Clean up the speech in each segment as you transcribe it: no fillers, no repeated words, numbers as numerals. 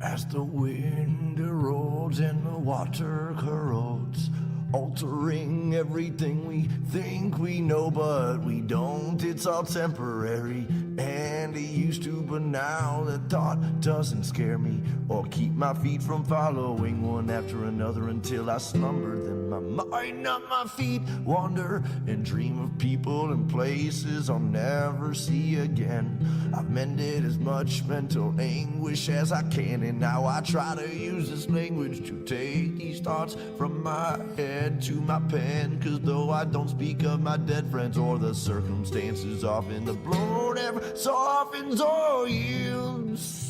As the wind erodes and the water corrodes, altering everything we think we know, but we don't. It's all temporary, and it used to, but now the thought doesn't scare me or keep my feet from following one after another until I slumber. Then my mind, not my feet, wander and dream of people and places I'll never see again. I've mended as much mental anguish as I can, and now I try to use this language to take these thoughts from my head to my pen. Cause though I don't speak of my dead friends or the circumstances, often the blow never softens or yields.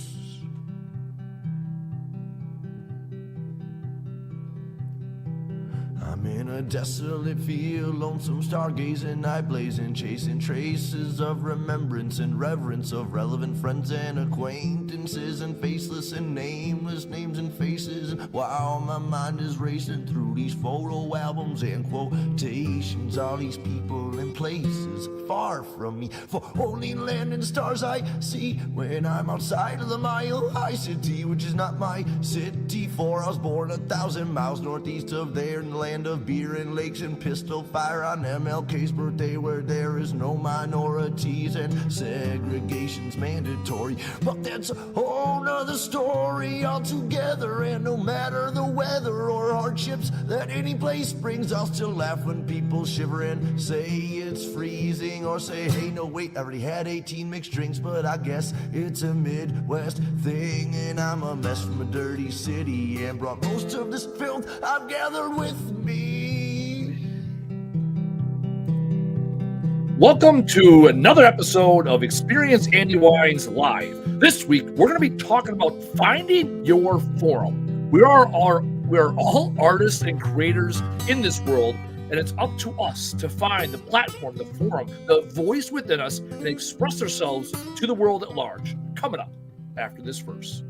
I'm in a desolate field, lonesome stargazing, night blazing, chasing traces of remembrance and reverence of relevant friends and acquaintances, and faceless and nameless names and faces. And while my mind is racing through these photo albums and quotations, all these people and places far from me, for only land and stars I see when I'm outside of the mile-high city, which is not my city, for I was born 1,000 miles northeast of there in the land of beer and lakes and pistol fire on MLK's birthday, where there is no minorities and segregation's mandatory. But that's a whole nother story altogether, and no matter the weather or hardships that any place brings, I'll still laugh when people shiver and say it's freezing, or say, hey, no wait, I already had 18 mixed drinks, but I guess it's a Midwest thing, and I'm a mess from a dirty city and brought most of this filth I've gathered with me. Welcome to another episode of Experience Andy Weins Live. This week, we're going to be talking about finding your forum. We are all artists and creators in this world, and it's up to us to find the platform, the forum, the voice within us, and express ourselves to the world at large. Coming up after this verse.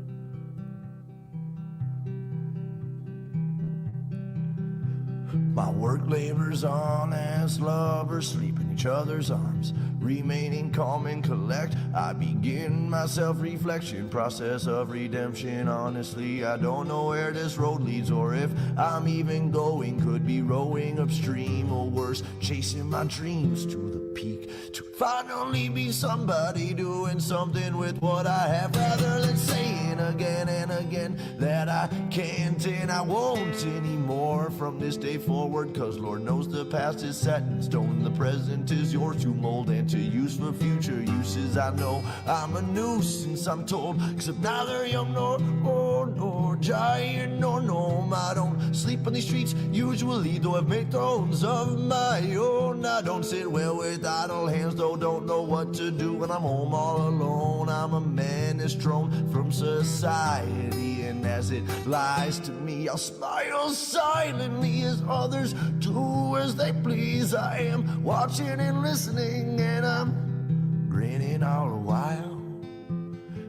My work labors on as lovers sleep in each other's arms, remaining calm and collect. I begin my self-reflection process of redemption. Honestly, I don't know where this road leads, or if I'm even going. Could be rowing upstream, or worse, chasing my dreams to the peak, to finally be somebody doing something with what I have, rather than saying again and again that I can't and I won't anymore from this day forward. Cause Lord knows the past is set in stone, the present is yours to mold and to use for future uses. I know I'm a nuisance, I'm told, except neither young nor old, nor giant nor gnome. I don't sleep on these streets usually, though I've made thrones of my own. I don't sit well with idle hands, though don't know what to do when I'm home all alone. I'm a menace thrown from society, and as it lies to me, I'll smile silently as others do as they please. I am watching and listening, and I'm grinning all the while,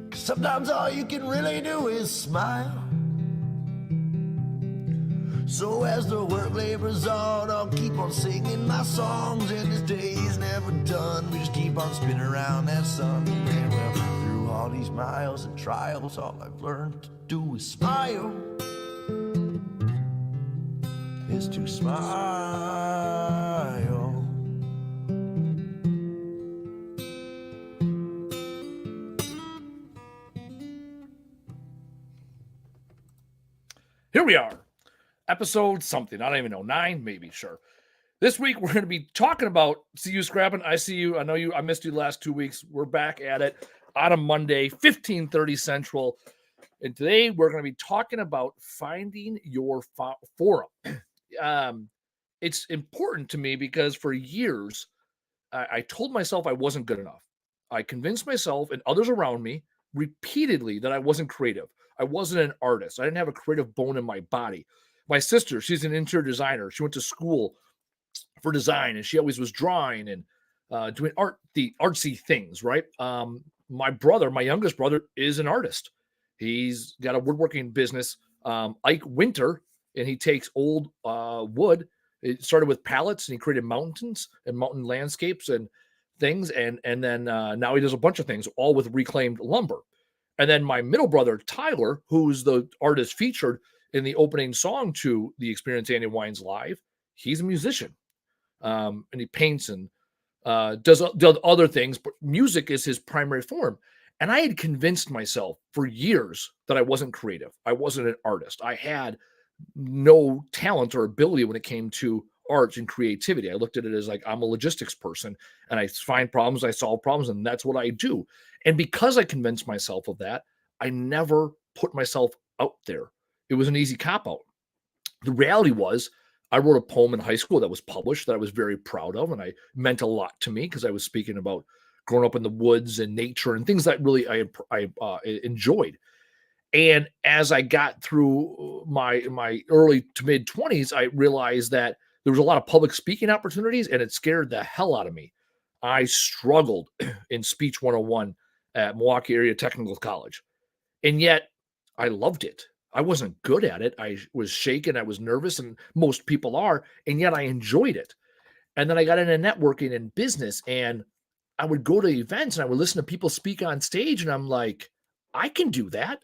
cause sometimes all you can really do is smile. So as the work labors on, I'll keep on singing my songs, and this day's never done. We just keep on spinning around that sun. And well, through all these miles and trials, all I've learned to do is smile. Is to smile. Here we are. Episode something. I don't even know. 9, maybe. Sure. This week, we're going to be talking about, see you scrapping. I see you. I know you. I missed you the last 2 weeks. We're back at it on a Monday, 15:30 Central. And today, we're going to be talking about finding your forum. It's important to me because for years, I told myself I wasn't good enough. I convinced myself and others around me repeatedly that I wasn't creative. I wasn't an artist. I didn't have a creative bone in my body. My sister, she's an interior designer. She went to school for design, and she always was drawing and doing the artsy things, right? My brother, my youngest brother, is an artist. He's got a woodworking business, Ike Winter, and he takes old wood. It started with pallets, and he created mountains and mountain landscapes and things, and then now he does a bunch of things, all with reclaimed lumber. And then my middle brother, Tyler, who's the artist featured in the opening song to the Experience Andy Weins Live, he's a musician. And he paints and does other things, but music is his primary form. And I had convinced myself for years that I wasn't creative. I wasn't an artist. I had no talent or ability when it came to art and creativity. I looked at it as like I'm a logistics person and I find problems, I solve problems, and that's what I do. And because I convinced myself of that, I never put myself out there. It was an easy cop out. The reality was, I wrote a poem in high school that was published that I was very proud of, and I meant a lot to me because I was speaking about growing up in the woods and nature and things that really I enjoyed. And as I got through my early to mid 20s, I realized that there was a lot of public speaking opportunities, and it scared the hell out of me. I struggled in Speech 101 at Milwaukee Area Technical College, and yet I loved it. I wasn't good at it. I was shaken. I was nervous, and most people are, and yet I enjoyed it. And then I got into networking and business, and I would go to events and I would listen to people speak on stage, and I'm like, I can do that.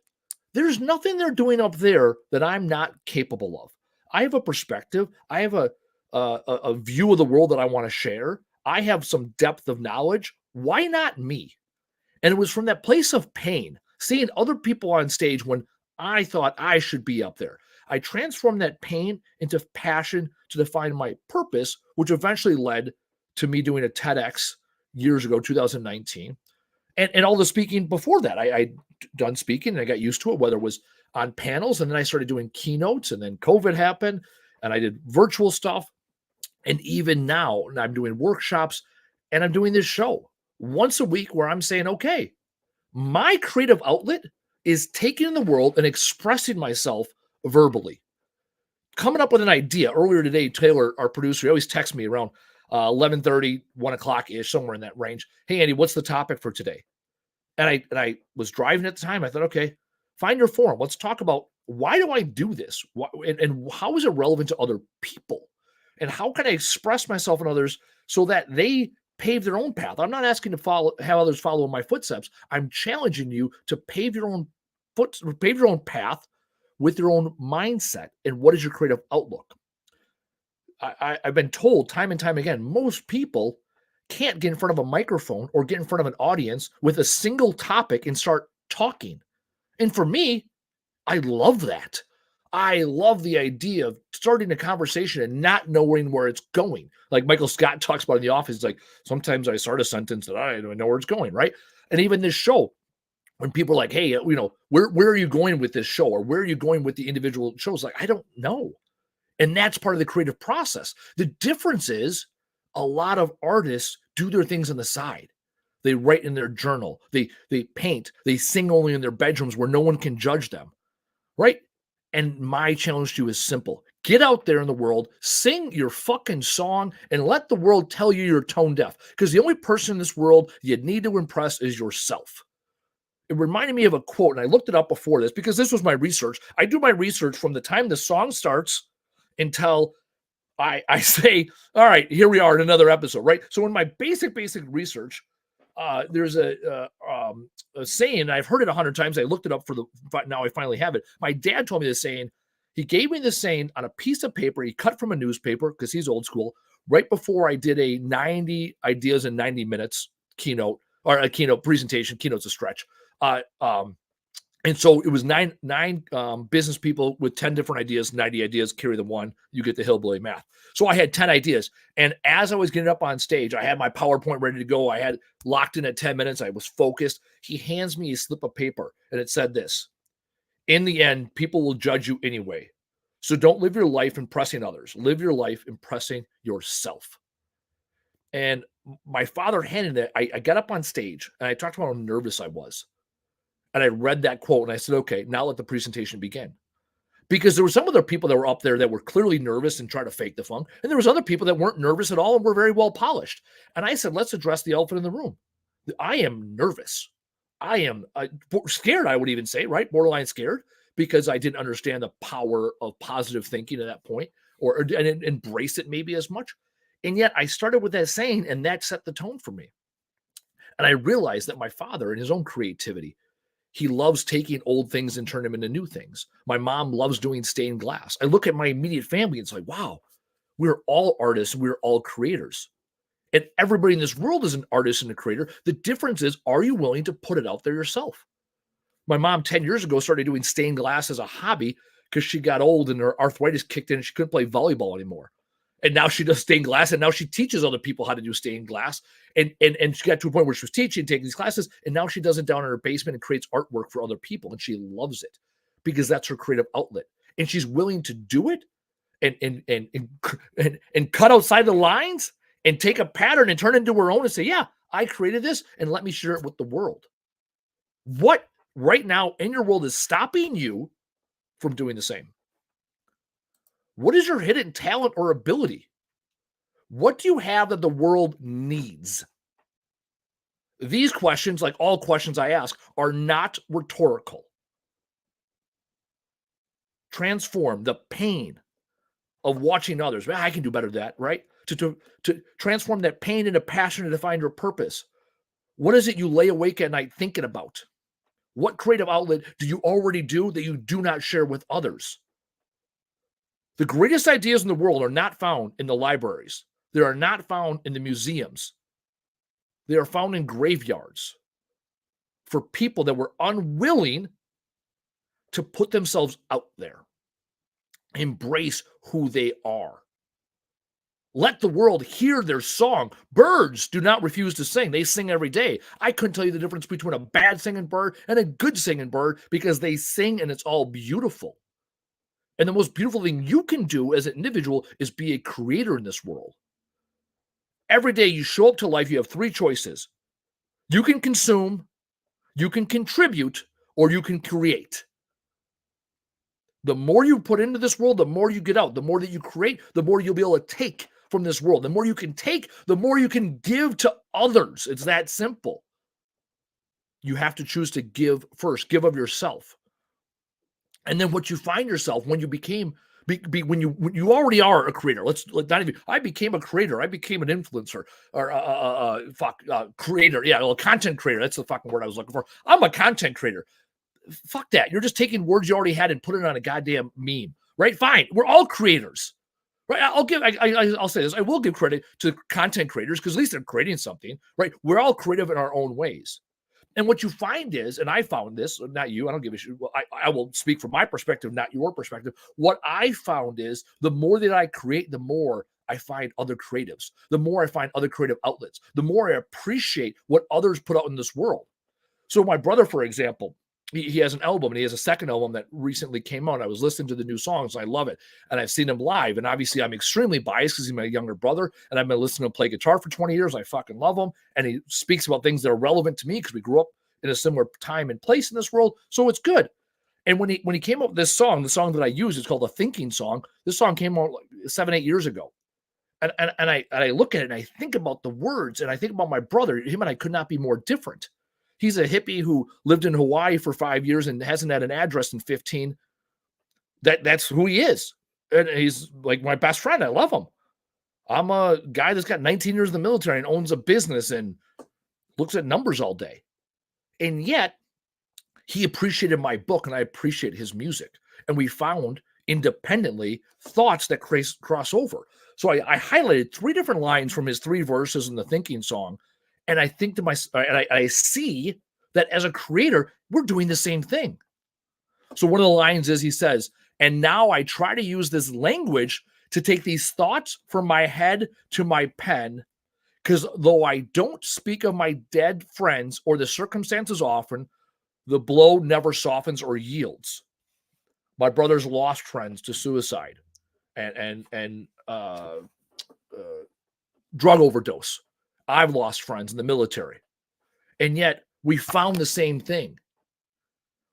There's nothing they're doing up there that I'm not capable of. I have a perspective. I have a view of the world that I want to share. I have some depth of knowledge. Why not me? And it was from that place of pain, seeing other people on stage when I thought I should be up there. I transformed that pain into passion to define my purpose, which eventually led to me doing a TEDx years ago, 2019. And all the speaking before that, I'd done speaking and I got used to it, whether it was on panels, and then I started doing keynotes, and then COVID happened and I did virtual stuff. And even now, I'm doing workshops and I'm doing this show once a week where I'm saying, okay, my creative outlet is taking in the world and expressing myself verbally, coming up with an idea. Earlier today, Taylor, our producer, he always texts me around 11:30, 1 o'clock ish, somewhere in that range. Hey, Andy, what's the topic for today? And I was driving at the time. I thought, okay, find your forum. Let's talk about why do I do this? And how is it relevant to other people? And how can I express myself and others so that they pave their own path? I'm not asking to have others follow in my footsteps. I'm challenging you to pave your own path with your own mindset. And what is your creative outlook? I've been told time and time again, most people can't get in front of a microphone or get in front of an audience with a single topic and start talking. And for me, I love that. I love the idea of starting a conversation and not knowing where it's going. Like Michael Scott talks about in The Office, like sometimes I start a sentence that I don't know where it's going, right? And even this show, when people are like, hey, where are you going with this show? Or where are you going with the individual shows? Like, I don't know. And that's part of the creative process. The difference is a lot of artists do their things on the side. They write in their journal. They paint. They sing only in their bedrooms where no one can judge them, right? And my challenge to you is simple. Get out there in the world, sing your fucking song, and let the world tell you you're tone deaf. Because the only person in this world you need to impress is yourself. It reminded me of a quote, and I looked it up before this because this was my research. I do my research from the time the song starts until I say, all right, here we are in another episode, right? So in my basic research, there's a saying. I've heard it 100 times. I looked it up now I finally have it. My dad told me this saying. He gave me this saying on a piece of paper he cut from a newspaper because he's old school. Right before I did a 90 ideas in 90 minutes keynote or a keynote presentation. Keynote's a stretch. And so it was nine business people with 10 different ideas, 90 ideas, carry the one, you get the hillbilly math. So I had 10 ideas. And as I was getting up on stage, I had my PowerPoint ready to go. I had locked in at 10 minutes. I was focused. He hands me a slip of paper and it said this: in the end, people will judge you anyway. So don't live your life impressing others. Live your life impressing yourself. And my father handed it. I got up on stage and I talked about how nervous I was. And I read that quote and I said, okay, now let the presentation begin. Because there were some other people that were up there that were clearly nervous and trying to fake the funk. And there was other people that weren't nervous at all and were very well polished. And I said, let's address the elephant in the room. I am nervous. I am scared, I would even say, right? Borderline scared, because I didn't understand the power of positive thinking at that point or and embrace it maybe as much. And yet I started with that saying, and that set the tone for me. And I realized that my father, in his own creativity, He loves taking old things and turning them into new things. My mom loves doing stained glass. I look at my immediate family and it's like, wow, we're all artists. We're all creators. And everybody in this world is an artist and a creator. The difference is, are you willing to put it out there yourself? My mom 10 years ago started doing stained glass as a hobby because she got old and her arthritis kicked in and she couldn't play volleyball anymore. And now she does stained glass, and now she teaches other people how to do stained glass. And she got to a point where she was teaching, taking these classes, and now she does it down in her basement and creates artwork for other people, and she loves it because that's her creative outlet. And she's willing to do it and cut outside the lines and take a pattern and turn it into her own and say, yeah, I created this and let me share it with the world. What right now in your world is stopping you from doing the same? What is your hidden talent or ability? What do you have that the world needs? These questions, like all questions I ask, are not rhetorical. Transform the pain of watching others. Man, I can do better than that, right? To transform that pain into passion and to find your purpose. What is it you lay awake at night thinking about? What creative outlet do you already do that you do not share with others? The greatest ideas in the world are not found in the libraries. They are not found in the museums. They are found in graveyards for people that were unwilling to put themselves out there. Embrace who they are. Let the world hear their song. Birds do not refuse to sing. They sing every day. I couldn't tell you the difference between a bad singing bird and a good singing bird because they sing and it's all beautiful. And the most beautiful thing you can do as an individual is be a creator in this world. Every day you show up to life, you have three choices. You can consume, you can contribute, or you can create. The more you put into this world, the more you get out. The more that you create, the more you'll be able to take from this world. The more you can take, the more you can give to others. It's that simple. You have to choose to give first. Give of yourself. And then what you find yourself when you became, when you already are a creator. Not even. I became a creator. I became an influencer or creator. Yeah, well, content creator. That's the fucking word I was looking for. I'm a content creator. Fuck that. You're just taking words you already had and putting it on a goddamn meme, right? Fine. We're all creators, right? I'll say this. I will give credit to content creators because at least they're creating something, right? We're all creative in our own ways. And what you find is, and I found this, not you, I don't give a shit. Well, I will speak from my perspective, not your perspective. What I found is the more that I create, the more I find other creatives, the more I find other creative outlets, the more I appreciate what others put out in this world. So my brother, for example, he has an album and he has a second album that recently came out. I was listening to the new songs. I love it. And I've seen him live. And obviously I'm extremely biased because he's my younger brother. And I've been listening to him play guitar for 20 years. I fucking love him. And he speaks about things that are relevant to me because we grew up in a similar time and place in this world. So it's good. And when he came up with this song, the song that I use, it's called a thinking song. This song came out like 7-8 years ago. And I look at it and I think about the words and I think about my brother. Him and I could not be more different. He's a hippie who lived in Hawaii for 5 years and hasn't had an address in 15. That's who he is. And he's like my best friend. I love him. I'm a guy that's got 19 years in the military and owns a business and looks at numbers all day. And yet he appreciated my book and I appreciate his music. And we found independently thoughts that cross over. So I highlighted 3 different lines from his 3 verses in the thinking song. And I think to myself, and I see that as a creator, we're doing the same thing. So one of the lines is he says, and now I try to use this language to take these thoughts from my head to my pen, because though I don't speak of my dead friends or the circumstances often, the blow never softens or yields. My brother's lost friends to suicide and drug overdose. I've lost friends in the military. And yet we found the same thing.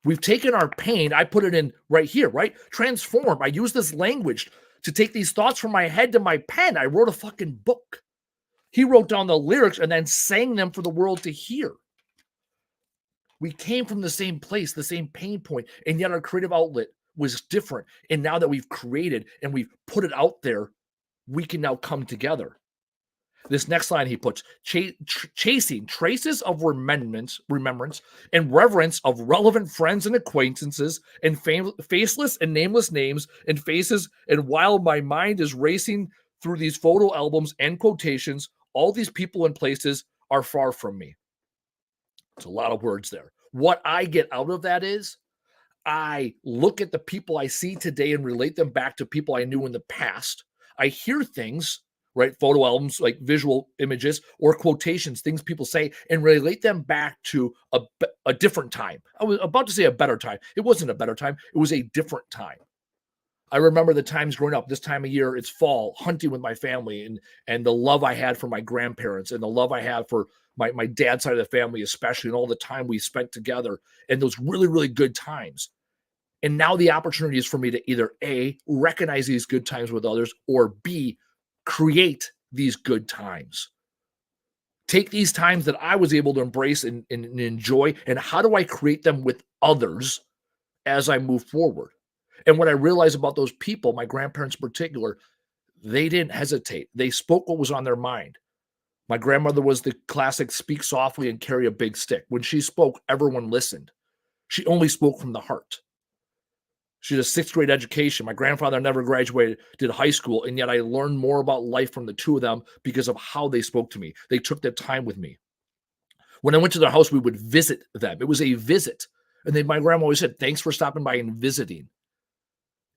We've taken our pain. I put it in right here, right? Transform. I use this language to take these thoughts from my head to my pen. I wrote a fucking book. He wrote down the lyrics and then sang them for the world to hear. We came from the same place, the same pain point, and yet our creative outlet was different. And now that we've created and we've put it out there, we can now come together. This next line he puts, chasing traces of remembrance and reverence of relevant friends and acquaintances and faceless and nameless names and faces. And while my mind is racing through these photo albums and quotations, all these people and places are far from me. It's a lot of words there. What I get out of that is I look at the people I see today and relate them back to people I knew in the past. I hear things, right? Photo albums, like visual images or quotations, things people say, and relate them back to a different time. I was about to say a better time. It wasn't a better time. It was a different time. I remember the times growing up, this time of year, it's fall, hunting with my family, and the love I had for my grandparents and the love I had for my dad's side of the family, especially, and all the time we spent together and those really, really good times. And now the opportunity is for me to either A, recognize these good times with others, or B, create these good times. Take these times that I was able to embrace and enjoy, and how do I create them with others as I move forward? And what I realized about those people, my grandparents in particular, they didn't hesitate. They spoke what was on their mind. My grandmother was the classic speak softly and carry a big stick. When she spoke, everyone listened. She only spoke from the heart. She had a 6th grade education. My grandfather never graduated, did high school, and yet I learned more about life from the two of them because of how they spoke to me. They took their time with me. When I went to their house, we would visit them. It was a visit. And then my grandma always said, thanks for stopping by and visiting.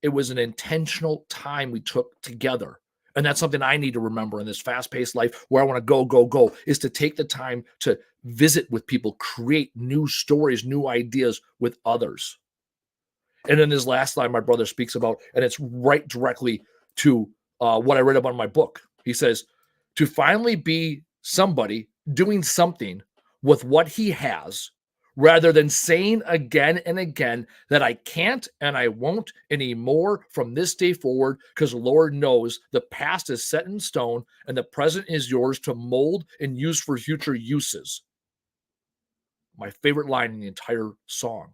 It was an intentional time we took together. And that's something I need to remember in this fast-paced life where I want to go, is to take the time to visit with people, create new stories, new ideas with others. And then his last line my brother speaks about, and it's right directly to what I read about in my book. He says, to finally be somebody doing something with what he has, rather than saying again and again that I can't and I won't anymore from this day forward, because Lord knows the past is set in stone and the present is yours to mold and use for future uses. My favorite line in the entire song.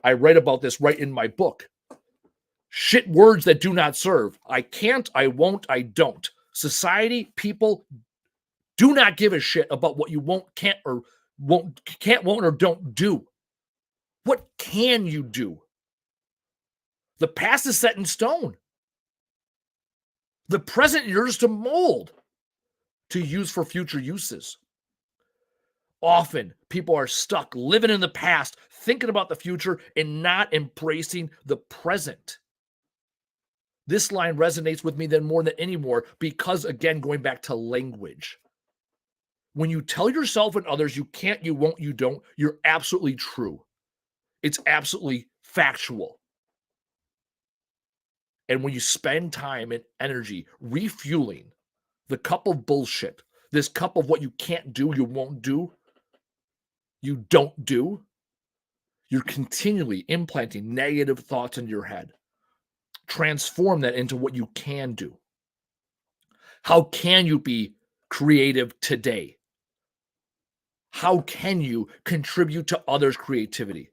I write about this right in my book. Shit words that do not serve. I can't, I won't, I don't. Society, people do not give a shit about what you can't, won't, or don't do. What can you do? The past is set in stone. The present yours to mold, to use for future uses. Often people are stuck living in the past, thinking about the future and not embracing the present. This line resonates with me then more than any more because, again, going back to language. When you tell yourself and others you can't, you won't, you don't, you're absolutely true. It's absolutely factual. And when you spend time and energy refueling the cup of bullshit, this cup of what you can't do, you won't do, you don't do, you're continually implanting negative thoughts into your head. Transform that into what you can do. How can you be creative today? How can you contribute to others' creativity?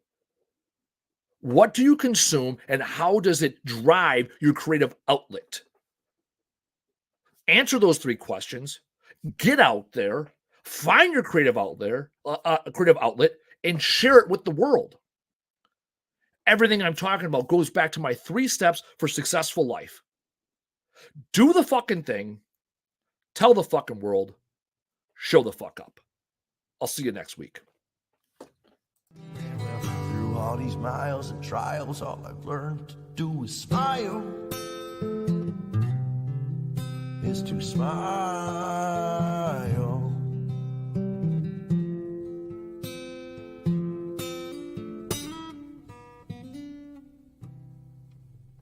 What do you consume and how does it drive your creative outlet? Answer those 3 questions. Get out there, find your creative outlet, and share it with the world. Everything I'm talking about goes back to my 3 steps for successful life. Do the fucking thing, tell the fucking world, show the fuck up. I'll see you next week. Through all these miles and trials, all I've learned to do is smile. Is to smile.